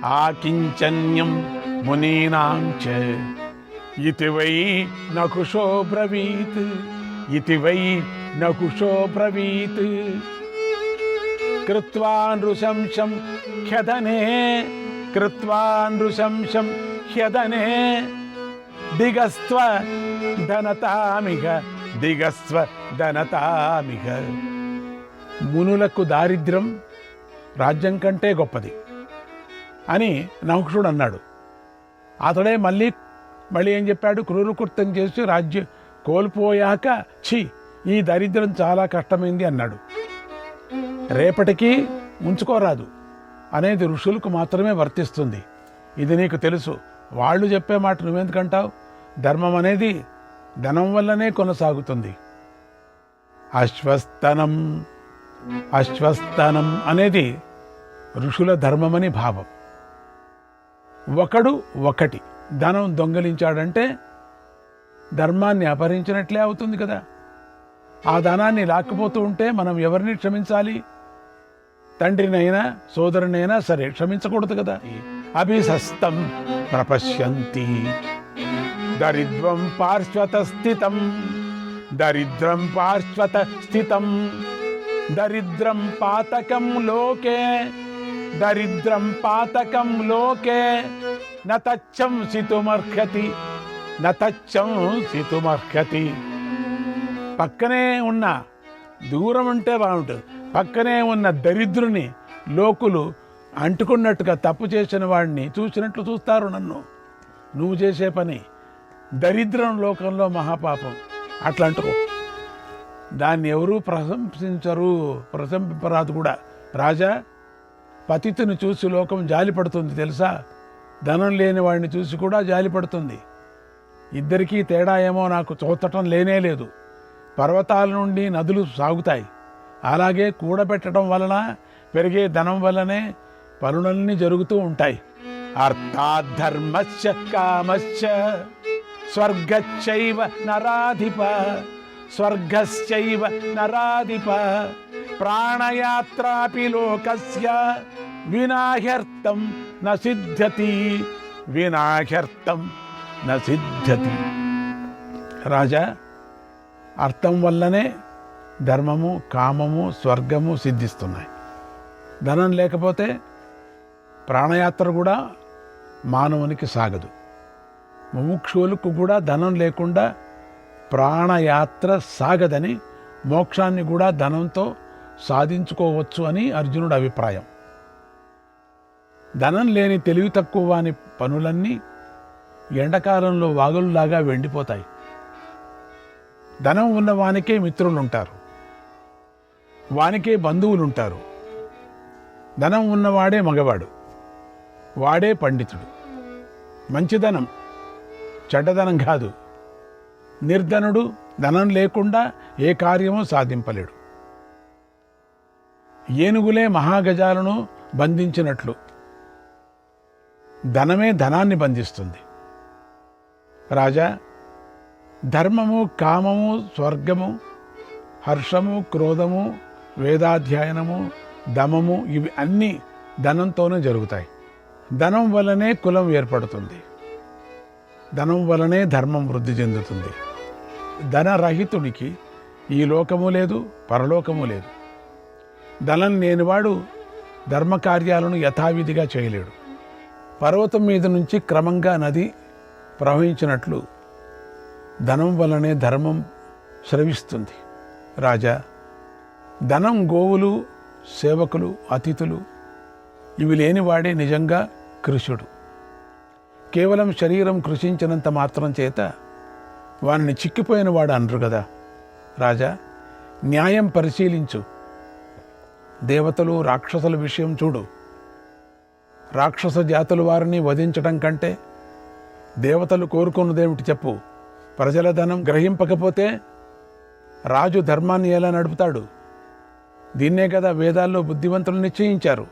ఆకించన్యం మునీనాం చ ఇతి వై నకుశో బ్రవీత్ ఇతి వై నకుశో బ్రవీత్ కృత్వా నృశంసం హ్యదనే కృత్వా నృశంసం హ్యదనే దిగస్త్వ ధనతామిహ దిగస్త్వ ధనతామిహ. మునులకు దారిద్ర్యం రాజ్యం కంటే గొప్పది అని నహుషుడు అన్నాడు. అతడే మళ్ళీ ఏం చెప్పాడు? క్రూరకృత్యం చేసి రాజ్యం కోల్పోయాక ఛీ ఈ దరిద్రం చాలా కష్టమైంది అన్నాడు. రేపటికి ఉంచుకోరాదు అనేది ఋషులకు మాత్రమే వర్తిస్తుంది. ఇది నీకు తెలుసు. వాళ్ళు చెప్పే మాట నువ్వెందుకంటావు? ధర్మం అనేది ధనం వల్లనే కొనసాగుతుంది. అశ్వస్తనం అనేది ఋషుల ధర్మమని భావం. ఒకటి ధనం దొంగలించాడంటే ధర్మాన్ని అపహరించినట్లే అవుతుంది కదా. ఆ ధనాన్ని లాక్కుపోతూ ఉంటే మనం ఎవరిని క్షమించాలి? తండ్రినైనా సోదరునైనా సరే క్షమించకూడదు కదా. అభిసస్తం ప్రపశ్యంతి దరిద్రం పార్శ్వత స్థితం దరిద్రం పార్శ్వత స్థితం దరిద్రం పాతకం లోకే దరిద్రం పాతకం లోకే నతచ్చం సితుమర్హతి నతచ్చం సితుమర్హతి. పక్కనే ఉన్న దూరం ఉంటే బాగుంటుంది. పక్కనే ఉన్న దరిద్రుని లోకులు అంటుకున్నట్టుగా తప్పు చేసిన వాడిని చూసినట్లు చూస్తారు. నువ్వు చేసే పని దరిద్రం లోకంలో మహాపాపం. అట్లా అంటుకో. దాన్ని ఎవరూ ప్రశంసింపరాదు కూడా. రాజా, పతితుని చూసి లోకం జాలిపడుతుంది తెలుసా? ధనం లేని వాడిని చూసి కూడా జాలిపడుతుంది. ఇద్దరికీ తేడా ఏమో నాకు చూచటం లేనేలేదు. పర్వతాల నుండి నదులు సాగుతాయి. అలాగే కూడబెట్టడం వలన పెరిగే ధనం వల్లనే పనులన్నీ జరుగుతూ ఉంటాయి. అర్థాద్ధర్మశ్చ కామశ్చ స్వర్గశ్చైవ నరాధిప స్వర్గశ్చైవ నరాధిప ప్రాణయాత్రాపి లోకస్య వినాహ్యర్థం న సిద్ధ్యతి వినాహ్యర్థం న సిద్ధ్యతి. రాజా, అర్థం వల్లనే ధర్మము, కామము, స్వర్గము సిద్ధిస్తున్నాయి. ధనం లేకపోతే ప్రాణయాత్ర కూడా మానవునికి సాగదు. ముముక్షువులకు కూడా ధనం లేకుండా ప్రాణయాత్ర సాగదని, మోక్షాన్ని కూడా ధనంతో సాధించుకోవచ్చు అని అర్జునుడి అభిప్రాయం. ధనం లేని తెలివి తక్కువ వాని పనులన్నీ ఎండాకాలంలో వాగుల్లాగా వెండిపోతాయి. ధనం ఉన్న వానికే మిత్రులుంటారు, వానికే బంధువులుంటారు. ధనం ఉన్నవాడే మగవాడు, వాడే పండితుడు. మంచిధనం, చెడ్డధనం కాదు. నిర్ధనుడు ధనం లేకుండా ఏ కార్యమూ సాధింపలేడు. ఏనుగులే మహాగజాలను బంధించినట్లు ధనమే ధనాన్ని బంధిస్తుంది. రాజా, ధర్మము, కామము, స్వర్గము, హర్షము, క్రోధము, వేదాధ్యయనము, దమము ఇవి అన్నీ ధనంతోనే జరుగుతాయి. ధనం వల్లనే కులం ఏర్పడుతుంది. ధనం వల్లనే ధర్మం వృద్ధి చెందుతుంది. ధనరహితుడికి ఈ లోకము లేదు, పరలోకము లేదు. ధనం లేనివాడు ధర్మకార్యాలను యథావిధిగా చేయలేడు. పర్వతం మీద నుంచి క్రమంగా నది ప్రవహించినట్లు ధనం వల్లనే ధర్మం స్రవిస్తుంది. రాజా, ధనం, గోవులు, సేవకులు, అతిథులు ఇవి లేనివాడే నిజంగా కృషుడు. కేవలం శరీరం కృషించినంత మాత్రం చేత వారిని చిక్కిపోయిన వాడు అనరు కదా. రాజా, న్యాయం పరిశీలించు. దేవతలు, రాక్షసుల విషయం చూడు. రాక్షస జాతుల వారిని వధించడం కంటే దేవతలు కోరుకున్నదేమిటి చెప్పు? ప్రజల ధనం గ్రహింపకపోతే రాజు ధర్మాన్ని ఎలా నడుపుతాడు? దీన్నే కదా వేదాల్లో బుద్ధివంతులు నిశ్చయించారు.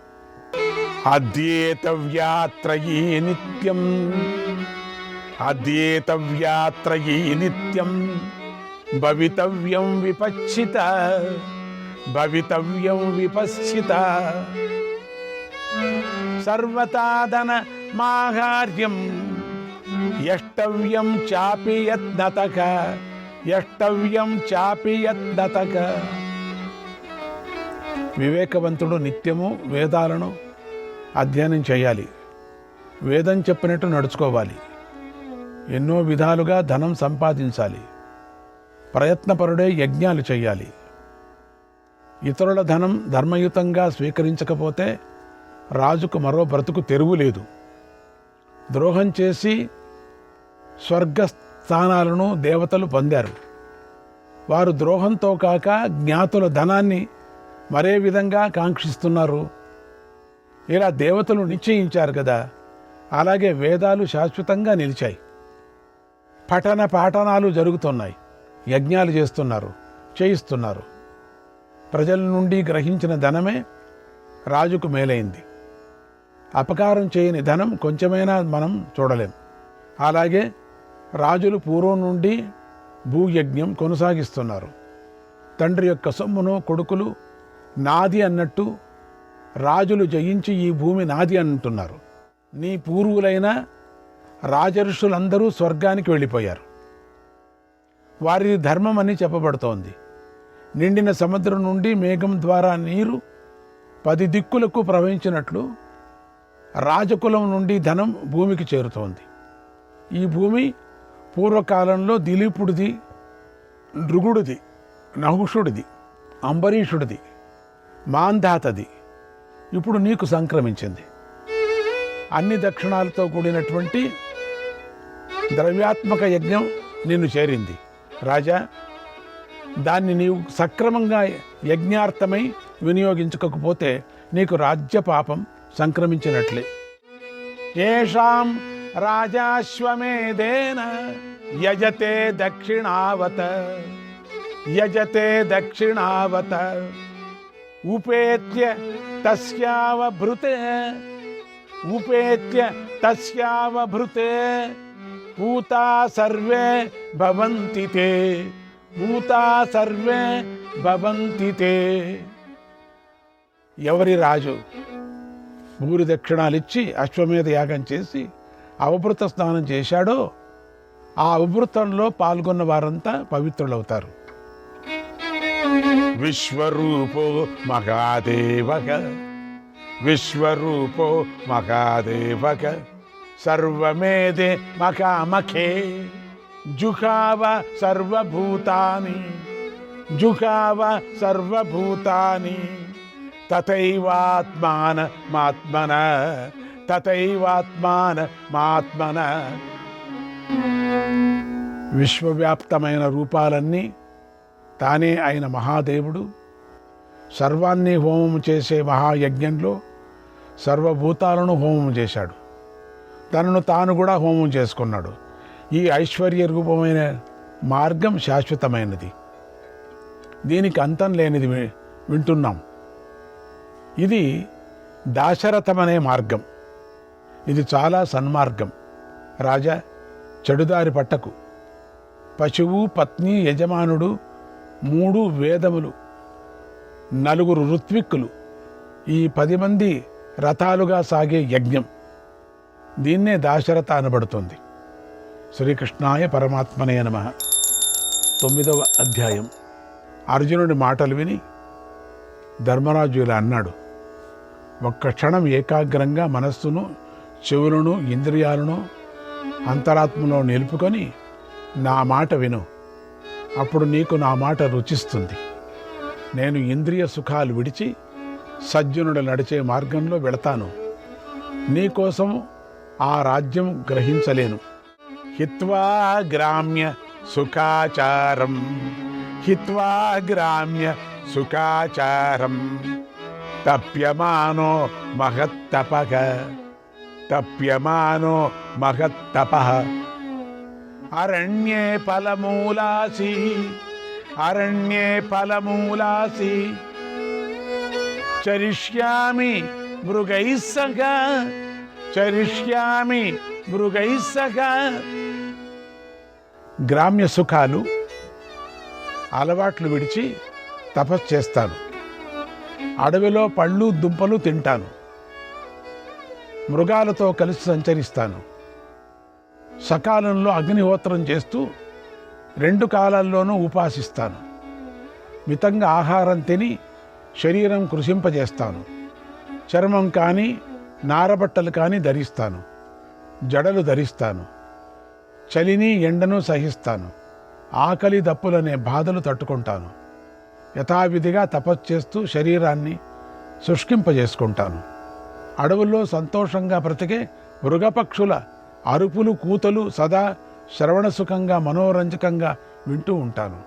అధ్యేతవ్యాత్రయీ నిత్యం అధ్యేతవ్యాత్రయీ నిత్యం భవితవ్యం విపశ్చిత భవితవ్యం విపశ్చిత. సర్వతాదన మాహార్యం యష్టవ్యం చాపి యత్నతక యష్టవ్యం చాపి యత్నతక. వివేకవంతుడు నిత్యము వేదాలను అధ్యయనం చేయాలి, వేదం చెప్పినట్టు నడుచుకోవాలి, ఎన్నో విధాలుగా ధనం సంపాదించాలి, ప్రయత్నపరుడే యజ్ఞాలు చేయాలి. ఇతరుల ధనం ధర్మయుతంగా స్వీకరించకపోతే రాజుకు మరో బ్రతుకు తెరువు లేదు. ద్రోహం చేసి స్వర్గస్థానాలను దేవతలు పొందారు. వారు ద్రోహంతో కాక జ్ఞాతుల ధనాన్ని మరే విధంగా కాంక్షిస్తున్నారు. ఇలా దేవతలు నిశ్చయించారు కదా, అలాగే వేదాలు శాశ్వతంగా నిలిచాయి. పఠన పాఠనాలు జరుగుతున్నాయి, యజ్ఞాలు చేయిస్తున్నారు. ప్రజల నుండి గ్రహించిన ధనమే రాజుకు మేలైంది. అపకారం చేయని ధనం కొంచెమైనా మనం చూడలేం. అలాగే రాజులు పూర్వం నుండి భూయజ్ఞం కొనసాగిస్తున్నారు. తండ్రి యొక్క సొమ్మును కొడుకులు నాది అన్నట్టు రాజులు జయించి ఈ భూమి నాది అంటున్నారు. నీ పూర్వులైన రాజర్షులందరూ స్వర్గానికి వెళ్ళిపోయారు. వారి ధర్మం అని చెప్పబడుతోంది. నిండిన సముద్రం నుండి మేఘం ద్వారా నీరు 10 దిక్కులకు ప్రవహించినట్లు రాజకులం నుండి ధనం భూమికి చేరుతోంది. ఈ భూమి పూర్వకాలంలో దిలీపుడిది, నృగుడిది, నహుషుడిది, అంబరీషుడిది, మాంధాతది. ఇప్పుడు నీకు సంక్రమించింది. అన్ని దక్షిణాలతో కూడినటువంటి ద్రవ్యాత్మక యజ్ఞం నిన్ను చేరింది. రాజా, దాన్ని నీవు సక్రమంగా యజ్ఞార్థమై వినియోగించకపోతే నీకు రాజ్య పాపం సంక్రమించినట్లే. ఏషాం రాజాశ్వమేధేన యజతే దక్షిణావత ఉపేత్య తస్యావభృతే పూతా సర్వే భవంతి తే. ఎవరి రాజు భూరి దక్షిణాలిచ్చి అశ్వమేధ యాగం చేసి అవభృత స్నానం చేశాడో ఆ అవభృతంలో పాల్గొన్న వారంతా పవిత్రులవుతారు. విశ్వరూపో మహాదేవక సర్వమేధే మకామఖే జుహావ సర్వభూతాని తథైవాత్మాన. విశ్వవ్యాప్తమైన రూపాలన్నీ తానే అయిన మహాదేవుడు సర్వాన్ని హోమం చేసే మహాయజ్ఞంలో సర్వభూతాలను హోమం చేశాడు. తనను తాను కూడా హోమం చేసుకున్నాడు. ఈ ఐశ్వర్య రూపమైన మార్గం శాశ్వతమైనది, దీనికి అంతం లేనిది వింటున్నాం. ఇది దాశరథమనే మార్గం. ఇది చాలా సన్మార్గం. రాజా, చెడుదారి పట్టకు. పశువు, పత్ని, యజమానుడు, 3 వేదములు, 4 ఋత్విక్కులు, ఈ 10 మంది రథాలుగా సాగే యజ్ఞం, దీన్నే దాశరథ అనబడుతుంది. శ్రీకృష్ణాయ పరమాత్మనే నమః. 9వ అధ్యాయం. అర్జునుడి మాటలు విని ధర్మరాజు ఇలా అన్నాడు. ఒక్క క్షణం ఏకాగ్రంగా మనస్సును, చెవులను, ఇంద్రియాలను అంతరాత్మలో నిలుపుకొని నా మాట విను. అప్పుడు నీకు నా మాట రుచిస్తుంది. నేను ఇంద్రియ సుఖాలు విడిచి సజ్జనుడు నడిచే మార్గంలో వెళతాను. నీకోసం ఆ రాజ్యం గ్రహించలేను. హిత్వా గ్రామ్య సుఖాచారం తప్యమానో మహత్తపః అరణ్యే ఫలమూలాసి చరిష్యామి మృగైః సహ. గ్రామ్య సుఖాలు, అలవాట్లు విడిచి తపస్సు చేస్తాను. అడవిలో పళ్ళు దుంపలు తింటాను. మృగాలతో కలిసి సంచరిస్తాను. సకాలంలో అగ్నిహోత్రం చేస్తూ 2 కాలాల్లోనూ ఉపాసిస్తాను. మితంగా ఆహారం తిని శరీరం కృషింపజేస్తాను. చర్మం కానీ నారబట్టలు కానీ ధరిస్తాను. జడలు ధరిస్తాను. చలిని ఎండను సహిస్తాను. ఆకలి దప్పులనే బాధలు తట్టుకుంటాను. యథావిధిగా తపస్సు శరీరాన్ని శుష్కింపజేసుకుంటాను. అడవుల్లో సంతోషంగా బ్రతికే మృగపక్షుల అరుపులు కూతలు సదా శ్రవణసుఖంగా మనోరంజకంగా వింటూ ఉంటాను.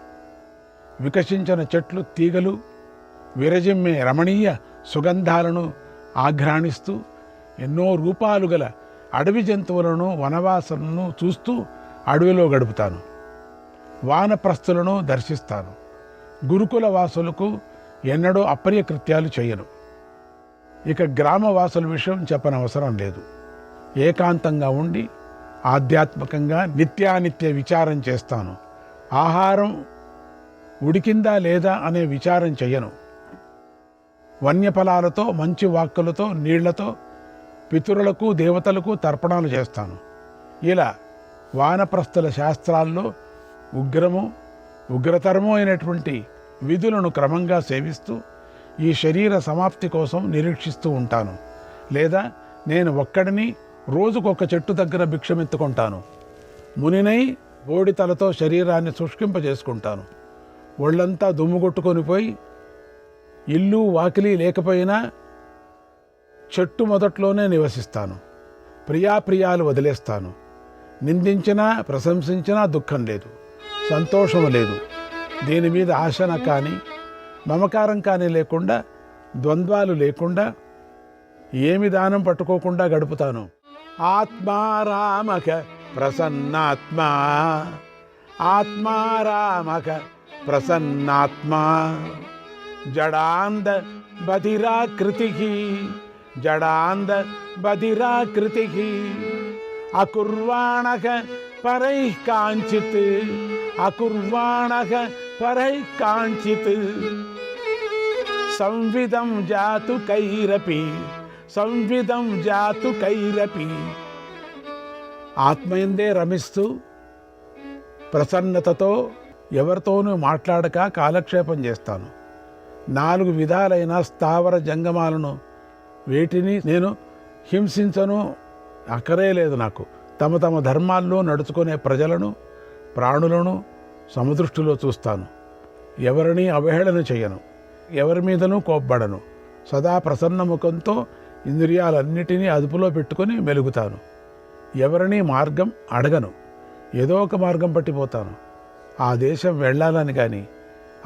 వికసించిన చెట్లు తీగలు విరజిమ్మే రమణీయ సుగంధాలను ఆఘ్రాణిస్తూ ఎన్నో రూపాలు గల అడవి జంతువులను వనవాసలను చూస్తూ అడవిలో గడుపుతాను. వానప్రస్థులను దర్శిస్తాను. గురుకుల వాసులకు ఎన్నడూ అప్రియకృత్యాలు చేయను. ఇక గ్రామవాసుల విషయం చెప్పనవసరం లేదు. ఏకాంతంగా ఉండి ఆధ్యాత్మికంగా నిత్యానిత్య విచారం చేస్తాను. ఆహారం ఉడికిందా లేదా అనే విచారం చెయ్యను. వన్యఫలాలతో మంచి వాక్కులతో నీళ్లతో పితరులకు దేవతలకు తర్పణాలు చేస్తాను. ఇలా వానప్రస్థుల శాస్త్రాల్లో ఉగ్రతరము అయినటువంటి విధులను క్రమంగా సేవిస్తూ ఈ శరీర సమాప్తి కోసం నిరీక్షిస్తూ ఉంటాను. లేదా నేను ఒక్కడిని రోజుకొక చెట్టు దగ్గర భిక్షమెత్తుకుంటాను. మునినై బోడితలతో శరీరాన్ని శుష్కింపజేసుకుంటాను. ఒళ్ళంతా దుమ్ముగొట్టుకొని పోయి ఇల్లు వాకిలి లేకపోయినా చెట్టు మొదట్లోనే నివసిస్తాను. ప్రియాప్రియాలు వదిలేస్తాను. నిందించినా ప్రశంసించినా దుఃఖం లేదు, సంతోషం లేదు. దీని మీద ఆశన కానీ మమకారం కానీ లేకుండా, ద్వంద్వాలు లేకుండా, ఏమి దానం పట్టుకోకుండా గడుపుతాను. ఆత్మారామక ప్రసన్నాత్మా, ఆత్మారామక ప్రసన్నాత్మా, జడాంద బధిరాకృతి, జడాంద బధిరాకృతి, అకుర్వాణక పరైః కాంచిత్, అకుర్వాణక పరైః కాంచిత్, సంవిదం జాతు కైరపి, సంవిదం జాతు కైరపి. ఆత్మయందే రమిస్తూ ప్రసన్నతతో ఎవరితోనూ మాట్లాడక కాలక్షేపం చేస్తాను. 4 విధాలైన స్థావర జంగమాలను వేటిని నేను హింసించను, అక్కరే లేదు నాకు. తమ తమ ధర్మాల్లో నడుచుకునే ప్రజలను ప్రాణులను సమదృష్టిలో చూస్తాను. ఎవరిని అవహేళన చేయను, ఎవరి మీదనూ కోప్పడను. సదా ప్రసన్న ముఖంతో ఇంద్రియాలన్నిటినీ అదుపులో పెట్టుకొని మెలుగుతాను. ఎవరిని మార్గం అడగను. ఏదో ఒక మార్గం పట్టిపోతాను. ఆ దేశం వెళ్ళాలని కానీ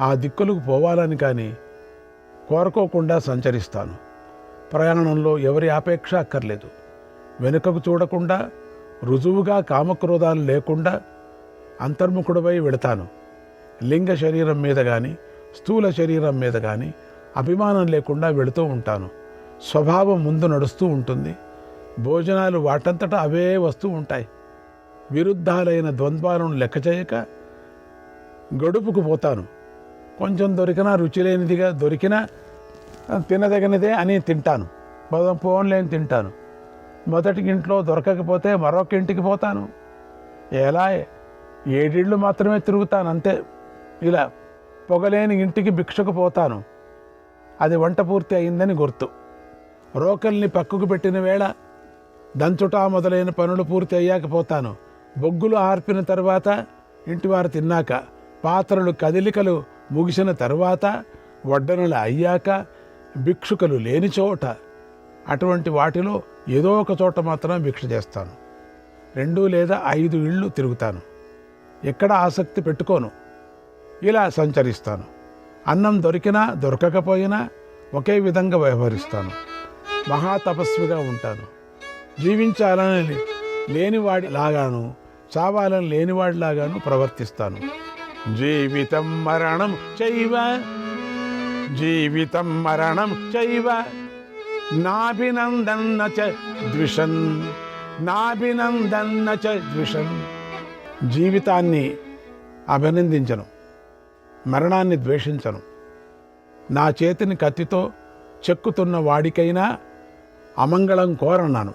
ఆ దిక్కులకు పోవాలని కానీ కోరుకోకుండా సంచరిస్తాను. ప్రయాణంలో ఎవరి ఆపేక్ష అక్కర్లేదు. వెనుకకు చూడకుండా రుజువుగా కామక్రోధాలు లేకుండా అంతర్ముఖుడవై వెళతాను. లింగ శరీరం మీద కానీ స్థూల శరీరం మీద కానీ అభిమానం లేకుండా వెళుతూ ఉంటాను. స్వభావం ముందు నడుస్తూ ఉంటుంది. భోజనాలు వాటంతటా అవే వస్తూ ఉంటాయి. విరుద్ధాలైన ద్వంద్వాలను లెక్క చేయక గడుపుకు పోతాను. కొంచెం దొరికినా రుచిలేనిదిగా దొరికినా తినదగినదే అని తింటాను. పోన్లేని తింటాను. మొదటి ఇంట్లో దొరకకపోతే మరొక ఇంటికి పోతాను. ఎలా 7 ఇళ్ళు మాత్రమే తిరుగుతాను అంతే. ఇలా పొగలేని ఇంటికి భిక్షకు పోతాను. అది వంట పూర్తి అయిందని గుర్తు. రోకల్ని పక్కకు పెట్టిన వేళ దంచుట మొదలైన పనులు పూర్తి అయ్యాక పోతాను. బొగ్గులు ఆర్పిన తర్వాత, ఇంటివారు తిన్నాక, పాత్రలు కదిలికలు ముగిసిన తర్వాత, వడ్డనలు అయ్యాక, భిక్షుకలు లేని చోట, అటువంటి వాటిలో ఏదో ఒక చోట మాత్రం భిక్ష చేస్తాను. 2 లేదా 5 ఇళ్ళు తిరుగుతాను. ఎక్కడ ఆసక్తి పెట్టుకోను. ఇలా సంచరిస్తాను. అన్నం దొరికినా దొరకకపోయినా ఒకే విధంగా వ్యవహరిస్తాను. మహాతపస్విగా ఉంటాను. జీవించాలని లేనివాడిలాగాను, చావాలని లేనివాడిలాగాను ప్రవర్తిస్తాను. జీవితం మరణం చైవ, జీవితం మరణం చైవ, నాభినందన్న చ ద్విషన్, నాభినందన్న చ ద్విషన్. జీవితాన్ని అభినందించను, మరణాన్ని ద్వేషించను. నా చేతిని కత్తితో చెక్కుతున్న వాడికైనా అమంగళం కోరన్నాను.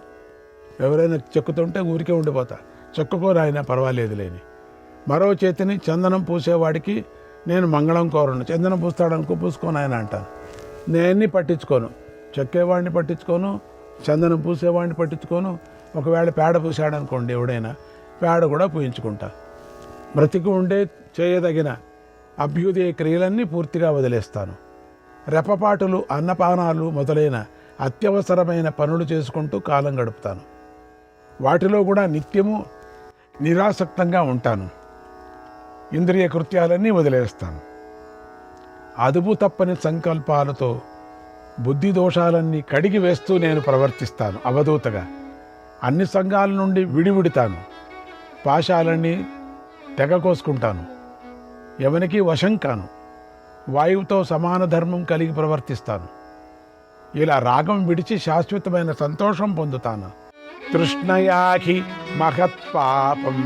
ఎవరైనా చెక్కుతుంటే ఊరికే ఉండిపోతా, చెక్కుకోరాయినా పర్వాలేదు లేని. మరో చేతిని చందనం పూసేవాడికి నేను మంగళం కోరను. చందనం పూస్తాడనుకో పూసుకోను ఆయన అంటాను. నేన్ని పట్టించుకోను, చెక్కేవాడిని పట్టించుకోను, చందనం పూసేవాడిని పట్టించుకోను. ఒకవేళ పేడ పూసాడనుకోండి ఎవడైనా, పేడ కూడా పూయించుకుంటా. బ్రతికి ఉండే చేయదగిన అభ్యుదయ క్రియలన్నీ పూర్తిగా వదిలేస్తాను. రెపపాటులు, అన్నపానాలు మొదలైన అత్యవసరమైన పనులు చేసుకుంటూ కాలం గడుపుతాను. వాటిలో కూడా నిత్యము నిరాసక్తంగా ఉంటాను. ఇంద్రియ కృత్యాలన్నీ వదిలేస్తాను. అదుపు తప్పని సంకల్పాలతో బుద్ధి దోషాలన్నీ కడిగి వేస్తూ నేను ప్రవర్తిస్తాను. అవధూతగా అన్ని సంఘాల నుండి విడివిడతాను. పాశాలన్నీ తెగ కోసుకుంటాను. ఎవనికి వశం కాను. వాయువుతో సమాన ధర్మం కలిగి ప్రవర్తిస్తాను. ఇలా రాగం విడిచి శాశ్వతమైన సంతోషం పొందుతాను. తృష్ణయాహి మహత్పాపం,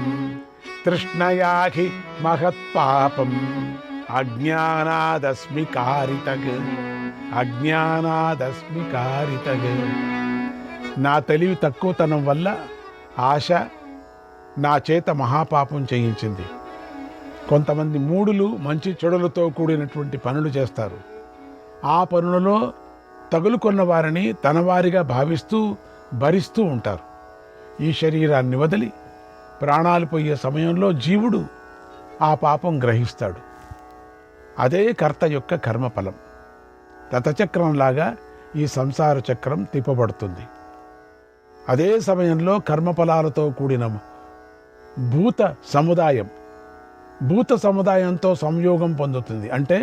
తృష్ణయాహి మహత్పాపం, అజ్ఞానాదస్మి కారితగ్, అజ్ఞానాదస్మి కారితగ్. నా తెలివి తక్కువతనం వల్ల ఆశ నా చేత మహాపాపం చేయించింది. కొంతమంది మూడులు మంచి చెడులతో కూడినటువంటి పనులు చేస్తారు. ఆ పనులలో తగులుకొన్న వారిని తన వారిగా భావిస్తూ భరిస్తూ ఉంటారు. ఈ శరీరాన్ని వదిలి ప్రాణాలు పోయే సమయంలో జీవుడు ఆ పాపం గ్రహిస్తాడు. అదే కర్త యొక్క కర్మఫలం. రథచక్రంలాగా ఈ సంసార చక్రం తిప్పబడుతుంది. అదే సమయంలో కర్మఫలాలతో కూడిన భూత సముదాయంతో సంయోగం పొందుతుంది. అంటే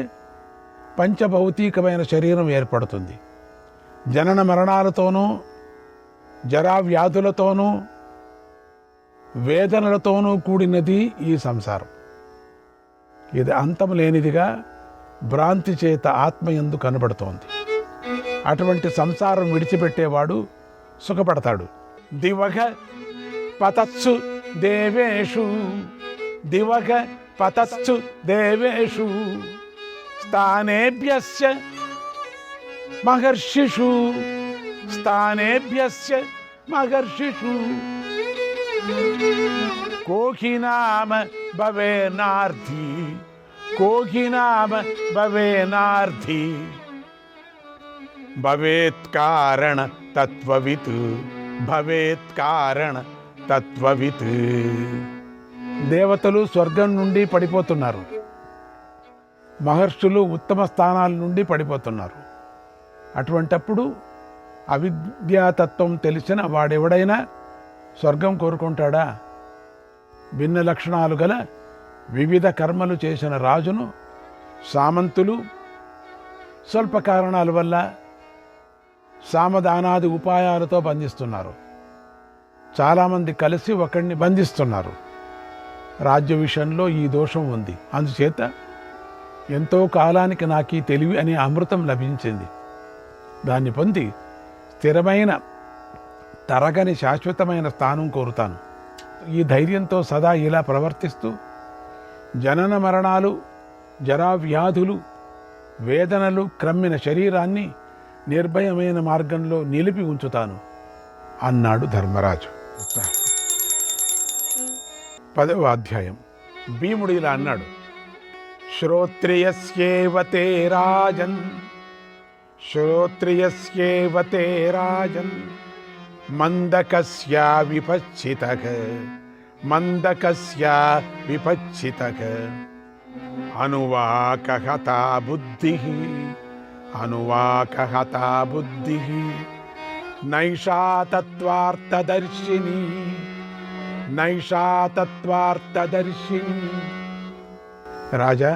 పంచభౌతికమైన శరీరం ఏర్పడుతుంది. జనన మరణాలతోనూ, జరావ్యాధులతోనూ, వేదనలతోనూ కూడినది ఈ సంసారం. ఇది అంతం లేనిదిగా భ్రాంతి చేత ఆత్మయందు కనబడుతోంది. అటువంటి సంసారం విడిచిపెట్టేవాడు సుఖపడతాడు. దివగ పతత్సు దేవేషు, దివగ పతత్సు దేవేషు, స్థానేభ్యస్య మహర్షిషు, స్థానేభ్యస్య మహర్షిషు. కోహి నామ భవేనార్థి, కోహి నామ భవేనార్థి, భవేత్ కారణ తత్వవిత్, భవేత్ కారణ తత్వవిత్. దేవతలు స్వర్గం నుండి పడిపోతున్నారు. మహర్షులు ఉత్తమ స్థానాల నుండి పడిపోతున్నారు. అటువంటప్పుడు అవిద్యాతత్వం తెలిసిన వాడెవడైనా స్వర్గం కోరుకుంటాడా? భిన్న లక్షణాలు గల వివిధ కర్మలు చేసిన రాజును సామంతులు స్వల్ప కారణాల వల్ల సామదానాది ఉపాయాలతో బంధిస్తున్నారు. చాలామంది కలిసి ఒకడిని బంధిస్తున్నారు. రాజ్య విషయంలో ఈ దోషం ఉంది. అందుచేత ఎంతో కాలానికి నాకు ఈ తెలివి అనే అమృతం లభించింది. దాన్ని పొంది స్థిరమైన తరగని శాశ్వతమైన స్థానం కోరుతాను. ఈ ధైర్యంతో సదా ఇలా ప్రవర్తిస్తూ జనన మరణాలు, జరావ్యాధులు, వేదనలు క్రమ్మిన శరీరాన్ని నిర్భయమైన మార్గంలో నిలిపి ఉంచుతాను అన్నాడు ధర్మరాజు. 10వ అధ్యాయం. భీముడు ఇలా అన్నాడు. శ్రోత్రియస్యేవ తే రాజన్, శ్రోత్రియస్యేవ తే రాజన్, మందకస్యా విపచ్చితః, మందకస్యా విపచ్చితః, అనువాకహతా బుద్ధిః, అనువాకహతా బుద్ధిః, నైషా తత్వార్థదర్శిని, నైషా తత్వార్థదర్శిని. రాజా,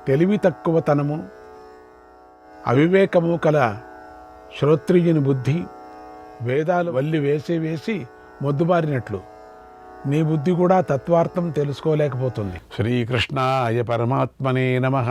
తెలివి తక్కువతనము, అవివేకము కల శ్రోత్రియుని బుద్ధి వేదాలు వల్లి వేసి వేసి మొద్దుబారినట్లు నీ బుద్ధి కూడా తత్వార్థం తెలుసుకోలేకపోతుంది. శ్రీకృష్ణాయ పరమాత్మనే నమః.